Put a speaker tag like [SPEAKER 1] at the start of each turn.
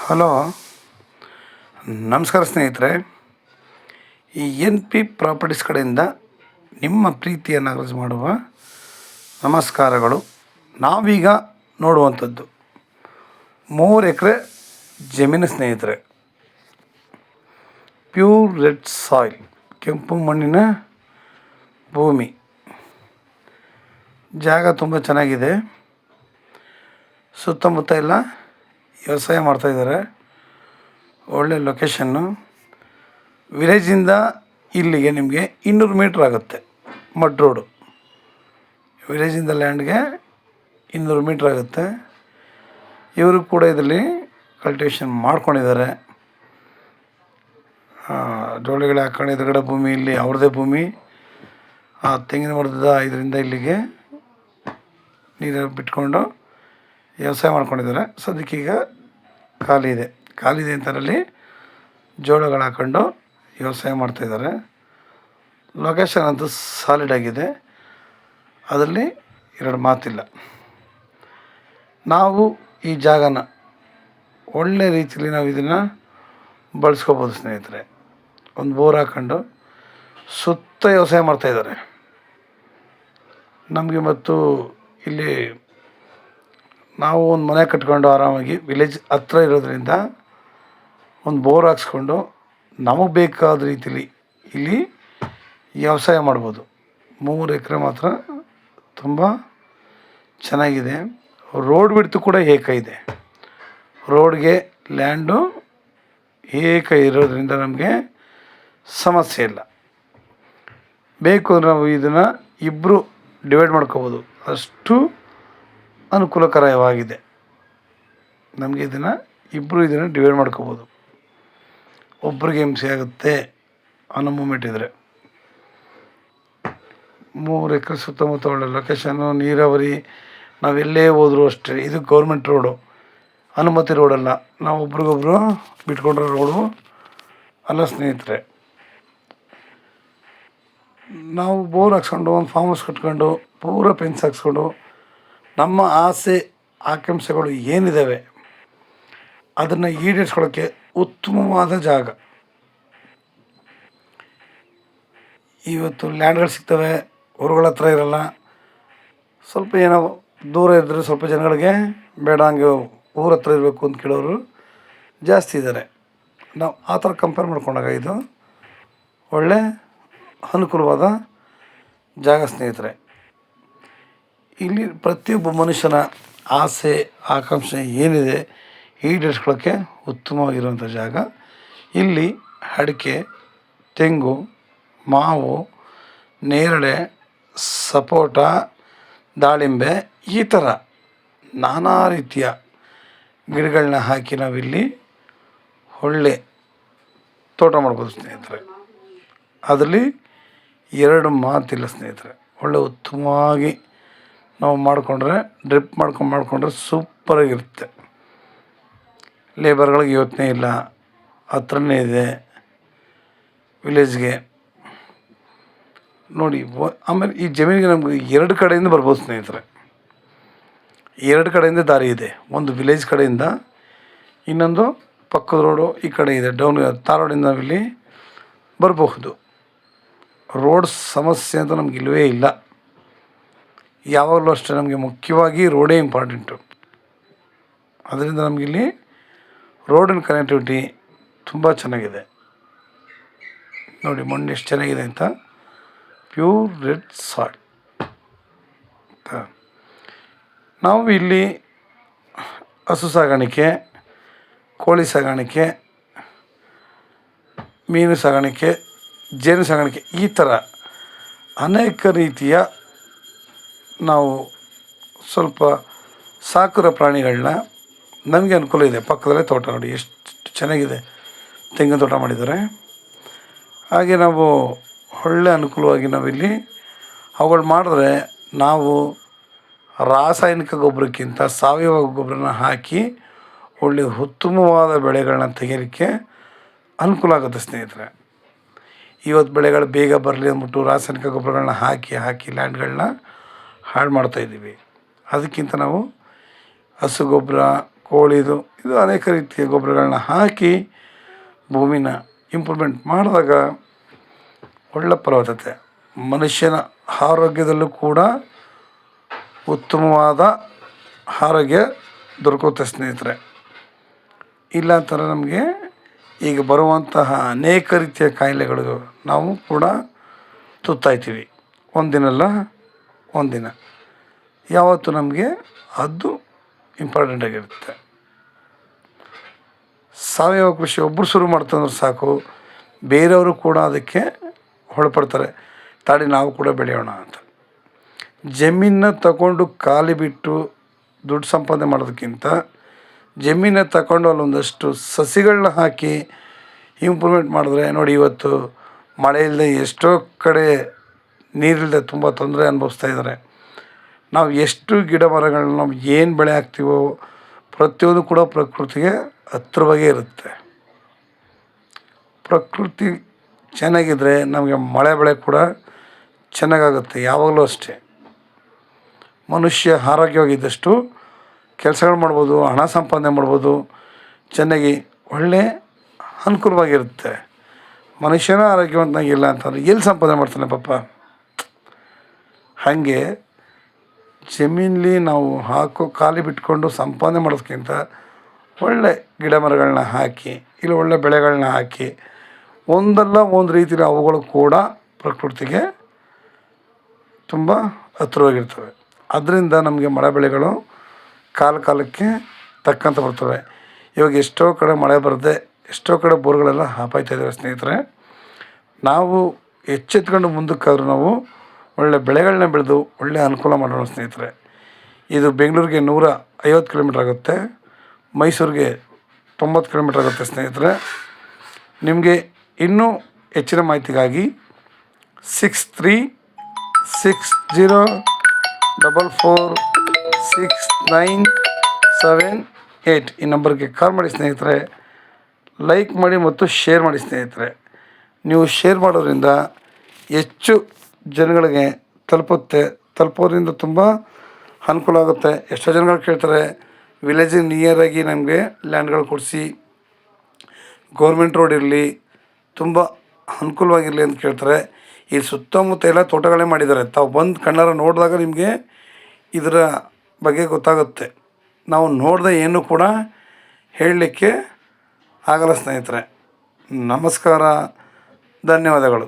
[SPEAKER 1] Hello, ನಮಸ್ಕಾರ ಸ್ನೇಹಿತರೆ. ಈ ಎನ್ ಪಿ ಪ್ರಾಪರ್ಟೀಸ್ ಕಡೆಯಿಂದ ನಿಮ್ಮ ಪ್ರೀತಿಯನ್ನು ಅರ್ಜಿ ಮಾಡುವ ನಮಸ್ಕಾರಗಳು. ನಾವೀಗ ನೋಡುವಂಥದ್ದು 3 ಎಕರೆ ಜಮೀನು ಸ್ನೇಹಿತರೆ. ಪ್ಯೂರ್ ರೆಡ್ ಸಾಯಿಲ್, ಕೆಂಪು ಮಣ್ಣಿನ ಭೂಮಿ. ಜಾಗ ತುಂಬ ಚೆನ್ನಾಗಿದೆ. ಸುತ್ತಮುತ್ತ ಎಲ್ಲ ವ್ಯವಸಾಯ ಮಾಡ್ತಾಯಿದ್ದಾರೆ. ಒಳ್ಳೆ ಲೊಕೇಶನ್ನು. ವಿಲೇಜಿಂದ ಇಲ್ಲಿಗೆ ನಿಮಗೆ 200 ಮೀಟ್ರ್ ಆಗುತ್ತೆ. Mud road. ವಿಲೇಜಿಂದ ಲ್ಯಾಂಡ್ಗೆ 200 ಮೀಟ್ರ್ ಆಗುತ್ತೆ. ಇವರು ಕೂಡ ಇದರಲ್ಲಿ ಕಲ್ಟಿವೇಷನ್ ಮಾಡ್ಕೊಂಡಿದ್ದಾರೆ. ಜೋಳಿಗಳು ಹಾಕೊಂಡು ಎದುರುಗಡೆ ಭೂಮಿ, ಇಲ್ಲಿ ಅವ್ರದ್ದೇ ಭೂಮಿ. ಆ ತೆಂಗಿನ ಮರದ ಇದರಿಂದ ಇಲ್ಲಿಗೆ ನೀರು ಬಿಟ್ಕೊಂಡು ವ್ಯವಸಾಯ ಮಾಡ್ಕೊಂಡಿದ್ದಾರೆ. ಸದ್ಯಕ್ಕೀಗ ಖಾಲಿ ಇದೆ ಅಂತರಲ್ಲಿ ಜೋಳಗಳು ಹಾಕೊಂಡು ವ್ಯವಸಾಯ ಮಾಡ್ತಾಯಿದ್ದಾರೆ. ಲೊಕೇಶನ್ ಅಂತೂ ಸಾಲಿಡ್ ಆಗಿದೆ, ಅದರಲ್ಲಿ 2 ಮಾತಿಲ್ಲ. ನಾವು ಈ ಜಾಗನ ಒಳ್ಳೆ ರೀತಿಯಲ್ಲಿ ನಾವು ಇದನ್ನು ಬಳಸ್ಕೋಬೋದು ಸ್ನೇಹಿತರೆ. ಒಂದು ಬೋರ್ ಹಾಕೊಂಡು ಸುತ್ತ ವ್ಯವಸಾಯ ಮಾಡ್ತಾಯಿದ್ದಾರೆ. ನಮಗೆ ಮತ್ತು ಇಲ್ಲಿ ನಾವು ಒಂದು ಮನೆ ಕಟ್ಕೊಂಡು ಆರಾಮಾಗಿ ವಿಲೇಜ್ ಹತ್ರ ಇರೋದ್ರಿಂದ ಒಂದು ಬೋರ್ ಹಾಕ್ಸ್ಕೊಂಡು ನಮಗೆ ಬೇಕಾದ ರೀತಿಲಿ ಇಲ್ಲಿ ವ್ಯವಸಾಯ ಮಾಡ್ಬೋದು. 3 ಎಕರೆ ಮಾತ್ರ ತುಂಬ ಚೆನ್ನಾಗಿದೆ. ರೋಡ್ ಬಿಡ್ತು ಕೂಡ ಏಕ ಇದೆ. ರೋಡ್ಗೆ ಲ್ಯಾಂಡು ಏಕ ಇರೋದ್ರಿಂದ ನಮಗೆ ಸಮಸ್ಯೆ ಇಲ್ಲ. ಬೇಕು ಅಂದರೆ ನಾವು ಇದನ್ನು ಇಬ್ಬರು ಡಿವೈಡ್ ಮಾಡ್ಕೋಬೋದು, ಅಷ್ಟು ಅನುಕೂಲಕರವಾಗಿದೆ. ನಮಗೆ ಇದನ್ನು ಡಿವೈಡ್ ಮಾಡ್ಕೋಬೋದು. ಒಬ್ರಿಗೆ ಹಿಂಸೆ ಆಗುತ್ತೆ ಅನ್ನೋ ಮೂಮೆಂಟ್ ಇದ್ದರೆ. 3 ಎಕರೆ ಸುತ್ತಮುತ್ತ ಒಳ್ಳೆ ಲೊಕೇಶನ್ನು, ನೀರಾವರಿ. ನಾವೆಲ್ಲೇ ಹೋದರೂ ಅಷ್ಟೇ. ಇದು ಗೌರ್ಮೆಂಟ್ ರೋಡು, ಅನುಮತಿ ರೋಡಲ್ಲ. ನಾವು ಒಬ್ರಿಗೊಬ್ರು ಬಿಟ್ಕೊಂಡ್ರೆ ರೋಡು ಅಲ್ಲ ಸ್ನೇಹಿತರೆ. ನಾವು ಬೋರ್ ಹಾಕ್ಸ್ಕೊಂಡು ಒಂದು ಫಾರ್ಮ್ ಹೌಸ್ ಕಟ್ಕೊಂಡು ಪೂರ ಫೆನ್ಸ್ ಹಾಕ್ಸ್ಕೊಂಡು ನಮ್ಮ ಆಸೆ ಆಕಾಂಕ್ಷೆಗಳು ಏನಿದ್ದಾವೆ ಅದನ್ನು ಈಡೇರಿಸ್ಕೊಳ್ಳೋಕ್ಕೆ ಉತ್ತಮವಾದ ಜಾಗ. ಇವತ್ತು ಲ್ಯಾಂಡ್ಗಳು ಸಿಗ್ತವೆ, ಊರುಗಳ ಹತ್ರ ಇರೋಲ್ಲ. ಸ್ವಲ್ಪ ಏನೋ ದೂರ ಇದ್ದರೆ ಸ್ವಲ್ಪ ಜನಗಳಿಗೆ ಬೇಡ, ಹಂಗೆ ಊರ ಹತ್ರ ಇರಬೇಕು ಅಂತ ಕೇಳೋರು ಜಾಸ್ತಿ ಇದ್ದಾರೆ. ನಾವು ಆ ಥರ ಕಂಪೇರ್ ಮಾಡ್ಕೊಂಡಾಗ ಇದು ಒಳ್ಳೆ ಅನುಕೂಲವಾದ ಜಾಗ ಸ್ನೇಹಿತರೆ. ಇಲ್ಲಿ ಪ್ರತಿಯೊಬ್ಬ ಮನುಷ್ಯನ ಆಸೆ ಆಕಾಂಕ್ಷೆ ಏನಿದೆ ಈಡೇರಿಸ್ಕೊಳ್ಳೋಕ್ಕೆ ಉತ್ತಮವಾಗಿರುವಂಥ ಜಾಗ. ಇಲ್ಲಿ ಅಡಿಕೆ, ತೆಂಗು, ಮಾವು, ನೇರಳೆ, ಸಪೋಟ, ದಾಳಿಂಬೆ, ಈ ಥರ ನಾನಾ ರೀತಿಯ ಗಿಡಗಳನ್ನ ಹಾಕಿ ನಾವಿಲ್ಲಿ ಒಳ್ಳೆ ತೋಟ ಮಾಡ್ಬೋದು ಸ್ನೇಹಿತರೆ. ಅದರಲ್ಲಿ 2 ಮಾತಿಲ್ಲ ಸ್ನೇಹಿತರೆ. ಒಳ್ಳೆ ಉತ್ತಮವಾಗಿ ನಾವು ಮಾಡಿಕೊಂಡ್ರೆ, ಡ್ರಿಪ್ ಮಾಡಿಕೊಂಡ್ರೆ ಸೂಪರಾಗಿರುತ್ತೆ. ಲೇಬರ್ಗಳಿಗೆ ಯೋಚನೆ ಇಲ್ಲ, ಹತ್ರನೇ ಇದೆ ವಿಲೇಜ್ಗೆ. ನೋಡಿ, ಆಮೇಲೆ ಈ ಜಮೀನಿಗೆ ನಮಗೆ 2 ಕಡೆಯಿಂದ ಬರ್ಬೋದು ಸ್ನೇಹಿತರೆ. 2 ಕಡೆಯಿಂದ ದಾರಿ ಇದೆ. ಒಂದು ವಿಲೇಜ್ ಕಡೆಯಿಂದ, ಇನ್ನೊಂದು ಪಕ್ಕದ ರೋಡು ಈ ಕಡೆ ಇದೆ. ಡೌನ್ ತಾರ್ ರೋಡಿಂದ ನಾವಿಲ್ಲಿ ಬರಬಹುದು. ರೋಡ್ ಸಮಸ್ಯೆ ಅಂತ ನಮ್ಗೆ ಇಲ್ಲವೇ ಇಲ್ಲ. ಯಾವಾಗಲೂ ಅಷ್ಟೇ ನಮಗೆ ಮುಖ್ಯವಾಗಿ ರೋಡೇ ಇಂಪಾರ್ಟೆಂಟು. ಅದರಿಂದ ನಮಗಿಲ್ಲಿ ರೋಡಿನ ಕನೆಕ್ಟಿವಿಟಿ ತುಂಬ ಚೆನ್ನಾಗಿದೆ. ನೋಡಿ ಮಣ್ಣು ಎಷ್ಟು ಚೆನ್ನಾಗಿದೆ ಅಂತ. Pure red soil. ನಾವು ಇಲ್ಲಿ ಹಸು ಸಾಗಾಣಿಕೆ, ಕೋಳಿ ಸಾಗಾಣಿಕೆ, ಮೀನು ಸಾಗಾಣಿಕೆ, ಜೇನು ಸಾಗಾಣಿಕೆ, ಈ ಥರ ಅನೇಕ ರೀತಿಯ ನಾವು ಸ್ವಲ್ಪ ಸಾಕಿರೋ ಪ್ರಾಣಿಗಳನ್ನ ನಮಗೆ ಅನುಕೂಲ ಇದೆ. ಪಕ್ಕದಲ್ಲೇ ತೋಟ ನೋಡಿ ಎಷ್ಟು ಚೆನ್ನಾಗಿದೆ, ತೆಂಗಿನ ತೋಟ ಮಾಡಿದ್ದಾರೆ. ಹಾಗೆ ನಾವು ಒಳ್ಳೆ ಅನುಕೂಲವಾಗಿ ನಾವಿಲ್ಲಿ ಅವುಗಳು ಮಾಡಿದ್ರೆ ನಾವು ರಾಸಾಯನಿಕ ಗೊಬ್ಬರಕ್ಕಿಂತ ಸಾವಯವ ಗೊಬ್ಬರನ ಹಾಕಿ ಒಳ್ಳೆ ಉತ್ತಮವಾದ ಬೆಳೆಗಳನ್ನ ತೆಗೆಯೋಕ್ಕೆ ಅನುಕೂಲ ಆಗುತ್ತೆ ಸ್ನೇಹಿತರೆ. ಇವತ್ತು ಬೆಳೆಗಳು ಬೇಗ ಬರಲಿ ಅಂದ್ಬಿಟ್ಟು ರಾಸಾಯನಿಕ ಗೊಬ್ಬರಗಳನ್ನ ಹಾಕಿ ಲ್ಯಾಂಡ್ಗಳನ್ನ ಹಾಳು ಮಾಡ್ತಾಯಿದ್ದೀವಿ. ಅದಕ್ಕಿಂತ ನಾವು ಹಸು ಗೊಬ್ಬರ, ಕೋಳಿದು ಇದು ಅನೇಕ ರೀತಿಯ ಗೊಬ್ಬರಗಳನ್ನ ಹಾಕಿ ಭೂಮಿನ ಇಂಪ್ರೂವ್ಮೆಂಟ್ ಮಾಡಿದಾಗ ಒಳ್ಳೆ ಫಲವತ್ತತೆ, ಮನುಷ್ಯನ ಆರೋಗ್ಯದಲ್ಲೂ ಕೂಡ ಉತ್ತಮವಾದ ಆರೋಗ್ಯ ದೊರಕುತ್ತೆ ಸ್ನೇಹಿತರೆ. ಇಲ್ಲ ಅಂತಾರೆ ನಮಗೆ ಈಗ ಬರುವಂತಹ ಅನೇಕ ರೀತಿಯ ಕಾಯಿಲೆಗಳು ನಾವು ಕೂಡ ತುತ್ತಾಯ್ತೀವಿ. ಒಂದಿನಲ್ಲ ಒಂದಿನ ಯಾವತ್ತು ನಮಗೆ ಅದು ಇಂಪಾರ್ಟೆಂಟ್ ಆಗಿರುತ್ತೆ. ಸಾವಯವ ಕೃಷಿ ಒಬ್ಬರು ಶುರು ಮಾಡ್ತಂದ್ರೆ ಸಾಕು, ಬೇರೆಯವರು ಕೂಡ ಅದಕ್ಕೆ ಹೊಳಪಡ್ತಾರೆ, ತಾಡಿ ನಾವು ಕೂಡ ಬೆಳೆಯೋಣ ಅಂತ. ಜಮೀನನ್ನ ತಗೊಂಡು ಖಾಲಿ ಬಿಟ್ಟು ದುಡ್ಡು ಸಂಪಾದನೆ ಮಾಡೋದಕ್ಕಿಂತ ಜಮೀನ ತಗೊಂಡು ಅಲ್ಲೊಂದಷ್ಟು ಸಸಿಗಳನ್ನ ಹಾಕಿ ಇಂಪ್ರೂವ್ಮೆಂಟ್ ಮಾಡಿದ್ರೆ ನೋಡಿ, ಇವತ್ತು ಮಳೆ ಇಲ್ಲದೆ ಎಷ್ಟೋ ಕಡೆ ನೀರಿಲ್ಲದೆ ತುಂಬ ತೊಂದರೆ ಅನುಭವಿಸ್ತಾ ಇದ್ದಾರೆ. ನಾವು ಎಷ್ಟು ಗಿಡ ಮರಗಳನ್ನ ನಾವು ಏನು ಬೆಳೆ ಹಾಕ್ತೀವೋ ಪ್ರತಿಯೊಂದು ಕೂಡ ಪ್ರಕೃತಿಗೆ ಹತ್ತಿರವಾಗೇ ಇರುತ್ತೆ. ಪ್ರಕೃತಿ ಚೆನ್ನಾಗಿದ್ದರೆ ನಮಗೆ ಮಳೆ ಬೆಳೆ ಕೂಡ ಚೆನ್ನಾಗಾಗುತ್ತೆ. ಯಾವಾಗಲೂ ಅಷ್ಟೇ, ಮನುಷ್ಯ ಆರೋಗ್ಯವಾಗಿದ್ದಷ್ಟು ಕೆಲಸಗಳು ಮಾಡ್ಬೋದು, ಹಣ ಸಂಪಾದನೆ ಮಾಡ್ಬೋದು, ಚೆನ್ನಾಗಿ ಒಳ್ಳೆ ಅನುಕೂಲವಾಗಿರುತ್ತೆ. ಮನುಷ್ಯನ ಆರೋಗ್ಯವಂತನಾಗಿಲ್ಲ ಅಂತಂದರೆ ಎಲ್ಲಿ ಸಂಪಾದನೆ ಮಾಡ್ತಾನೆ ಪಾಪ. ಹಾಗೆ ಜಮೀನಲ್ಲಿ ನಾವು ಖಾಲಿ ಬಿಟ್ಕೊಂಡು ಸಂಪಾದನೆ ಮಾಡೋದಕ್ಕಿಂತ ಒಳ್ಳೆ ಗಿಡ ಮರಗಳನ್ನ ಹಾಕಿ ಇಲ್ಲ ಒಳ್ಳೆ ಬೆಳೆಗಳನ್ನ ಹಾಕಿ ಒಂದಲ್ಲ ಒಂದು ರೀತಿಯಲ್ಲಿ ಅವುಗಳು ಕೂಡ ಪ್ರಕೃತಿಗೆ ತುಂಬ ಹತ್ತಿರವಾಗಿರ್ತವೆ. ಅದರಿಂದ ನಮಗೆ ಮಳೆ ಬೆಳೆಗಳು ಕಾಲಕ್ಕೆ ತಕ್ಕಂತ ಬರ್ತವೆ. ಇವಾಗ ಎಷ್ಟೋ ಕಡೆ ಮಳೆ ಬರದೆ ಎಷ್ಟೋ ಕಡೆ ಬೋರ್ಗಳೆಲ್ಲ ಹಾಪಾಯ್ತಾ ಇದ್ದಾವೆ ಸ್ನೇಹಿತರೆ. ನಾವು ಎಚ್ಚೆತ್ಕೊಂಡು ಮುಂದಕ್ಕಾದ್ರೂ ನಾವು ಒಳ್ಳೆ ಬೆಳೆಗಳನ್ನ ಬೆಳೆದು ಒಳ್ಳೆ ಅನುಕೂಲ ಮಾಡೋಣ ಸ್ನೇಹಿತರೆ. ಇದು ಬೆಂಗಳೂರಿಗೆ 150 ಕಿಲೋಮೀಟ್ರ್ ಆಗುತ್ತೆ, ಮೈಸೂರಿಗೆ 90 ಕಿಲೋಮೀಟ್ರ್ ಆಗುತ್ತೆ ಸ್ನೇಹಿತರೆ. ನಿಮಗೆ ಇನ್ನೂ ಹೆಚ್ಚಿನ ಮಾಹಿತಿಗಾಗಿ 6360446978 ಈ ನಂಬರ್ಗೆ ಕಾಲ್ ಮಾಡಿ ಸ್ನೇಹಿತರೆ. ಲೈಕ್ ಮಾಡಿ ಮತ್ತು ಶೇರ್ ಮಾಡಿ ಸ್ನೇಹಿತರೆ. ನೀವು ಶೇರ್ ಮಾಡೋದ್ರಿಂದ ಹೆಚ್ಚು ಜನಗಳಿಗೆ ತಲುಪೋದ್ರಿಂದ ತುಂಬ ಅನುಕೂಲ ಆಗುತ್ತೆ. ಎಷ್ಟೋ ಜನಗಳು ಕೇಳ್ತಾರೆ, ವಿಲೇಜಿಗೆ ನಿಯರಾಗಿ ನಮಗೆ ಲ್ಯಾಂಡ್ಗಳು ಕೊಡಿಸಿ, ಗೌರ್ಮೆಂಟ್ ರೋಡ್ ಇರಲಿ, ತುಂಬ ಅನುಕೂಲವಾಗಿರಲಿ ಅಂತ ಕೇಳ್ತಾರೆ. ಈ ಸುತ್ತಮುತ್ತ ಎಲ್ಲ ತೋಟಗಳೇ ಮಾಡಿದ್ದಾರೆ. ತಾವು ಬಂದು ಕಣ್ಣಾರ ನೋಡಿದಾಗ ನಿಮಗೆ ಇದರ ಬಗ್ಗೆ ಗೊತ್ತಾಗುತ್ತೆ. ನಾವು ನೋಡದೆ ಏನೂ ಕೂಡ ಹೇಳಲಿಕ್ಕೆ ಆಗಲ್ಲ ಸ್ನೇಹಿತರೆ. ನಮಸ್ಕಾರ, ಧನ್ಯವಾದಗಳು.